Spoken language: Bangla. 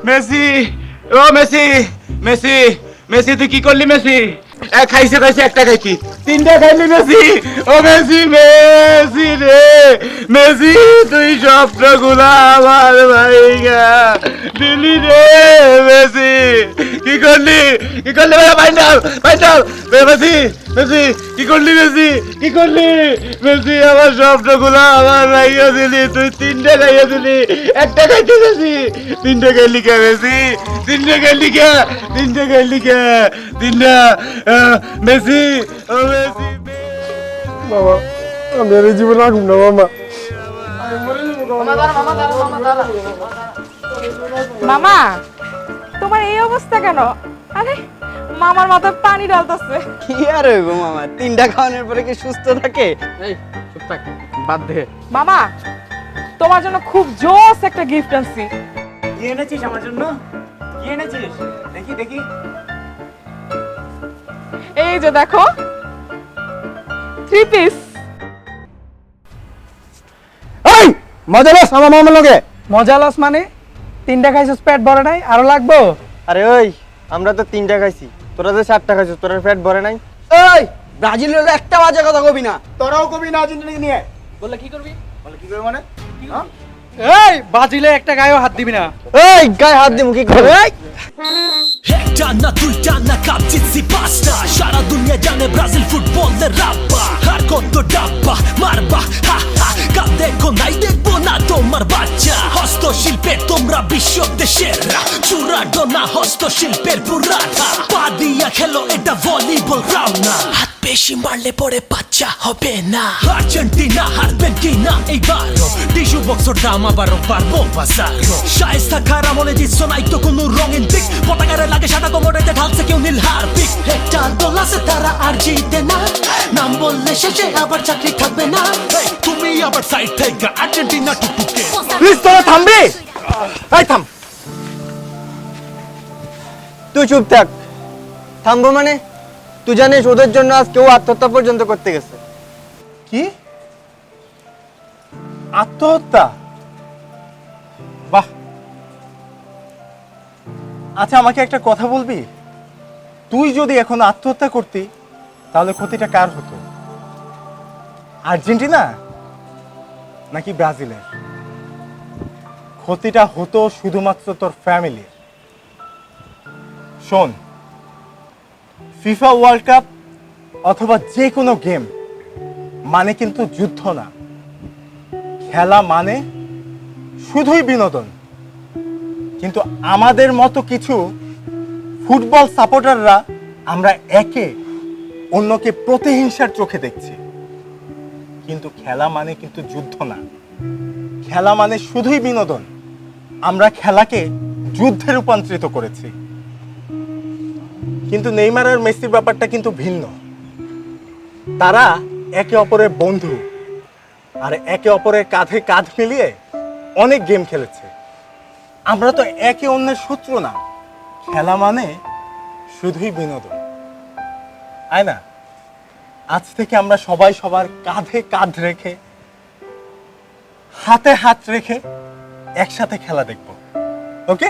মেসি, ও মেসি, মেসি, মেসি তুই কি করলি মেসি? খাইছে খাইছে একটা খাইছি, তিনটা খাইলি মেসি। ও মেসি, মেসি রে, মেসি তুই স্বপ্নগুলা আমার ভাইগা দিলি রে মেসি। কি করলি, কি করলি ভাই? ফাইনাল ফাইনাল মেসি, মেসি কি করলি মেসি, কি করলি মেসি? আমার স্বপ্নগুলা আমার ভাইগা দিলি, তুই তিনটা খাইয়া দিলি, একটা খাইতে মেসি, তিনটা খাইলি কে মেসি? তিনটা খাইলি কে? তিনটা খাইলি কে? তিনটা মেসি, ও মেসি। বাবা আমি আর এই জীবনে রাখুন না মামা। মামা তোমার এই অবস্থা কেন? আরে মামার মাথায় পানি ঢালতেছে। কি আর হইব মামা, তিনটা খাওয়ানোর পরে কি সুস্থ থাকে? এই চুপ থাক, বাদ দে। মামা তোমার জন্য খুব জোস একটা গিফট আনছি। কি এনেছিস আমার জন্য? কি এনেছিস? দেখি দেখি। এই যে দেখো, 3 পিস। এই মজা লস আমার মামার লগে। মজা লস মানে তিনটা খাইছিস পেট ভরে নাই, আরো লাগবো? আরে ওই আমরা তো তিনটা খাইছি, তোরা যে 4টা খাইছিস, তোর পেট ভরে নাই? এই ব্রাজিল হলো একটা বাজে কথা কবি না। তোরাও কবি না আর্জেন্টিনা নিয়ে। বললে কি করবি? বলে কি করবে মানে? এই ব্রাজিলে একটা গায়েও হাত দিবি না। এই গায়ে হাত দিমু কি করে? একটা না দুইটা না কাপ জিতছি 5টা, সারা দুনিয়া জানে ব্রাজিল ফুটবলের রাব্বা। আর কত ডাব্বা মারবা, হা হা, কাপ দেখো নাই দেখবো না তোমার বাচ্চা। হস্তশিল্পে তোমরা বিশ্ব দেশেরা, চূড়াডোনা হস্তশিল্পের পুরাটা। পা দিয়া খেলো এটা ভলিবল গ্রাউন্ড না, হাত বেশি মারলে পরে বাচ্চা হবে না। আর্জেন্টিনা হারবেন কি না এইবারও, টিস্যু বক্সর দাম আবারও পারবো বাজারও। শায়েস্তা খারা মনে দিচ্ছ নাই তো কোনো রঙিন দিক, পতাকারে লাগে সাদা কোমরেতে ঢালছে কেউ নীল হারপিক। একটা দল আছে তারা আর জিতে না, নাম বললে শেষে আবার চাকরি থাকবে না। তুমি আবার সাইড থেকে আর্জেন্টিনা টুকুকে প্লিজ তোরা থামবি? এই থাম। তুই চুপ থাক। থামবো মানে? তুই জানিস ওদের জন্য আজ কেউ আত্মহত্যা পর্যন্ত করতে গেছে। কি আত্মহত্যা? বাহ। আচ্ছা আমাকে একটা কথা বলবি, তুই যদি এখন আত্মহত্যা করতি তাহলে ক্ষতিটা কার হতো? আর্জেন্টিনা নাকি ব্রাজিলের? ক্ষতিটা হতো শুধুমাত্র তোর ফ্যামিলির। শোন, ফিফা ওয়ার্ল্ড কাপ অথবা যে কোনো গেম মানে কিন্তু যুদ্ধ না। খেলা মানে শুধুই বিনোদন। কিন্তু আমাদের মতো কিছু ফুটবল সাপোর্টাররা আমরা একে অন্যকে প্রতিহিংসার চোখে দেখছি। কিন্তু খেলা মানে কিন্তু যুদ্ধ না, খেলা মানে শুধুই বিনোদন। আমরা খেলাকে যুদ্ধে রূপান্তরিত করেছি। কিন্তু নেইমার আর মেসির ব্যাপারটা কিন্তু ভিন্ন। তারা একে অপরের বন্ধু, আর একে অপরের কাঁধে কাঁধ মিলিয়ে অনেক গেম খেলেছে। আমরা তো একে অন্যের শত্রু না। খেলা মানে শুধুই বিনোদন। তাই না? আজ থেকে আমরা সবাই সবার কাঁধে কাঁধ রেখে, হাতে হাত রেখে একসাথে খেলা দেখব। ওকে?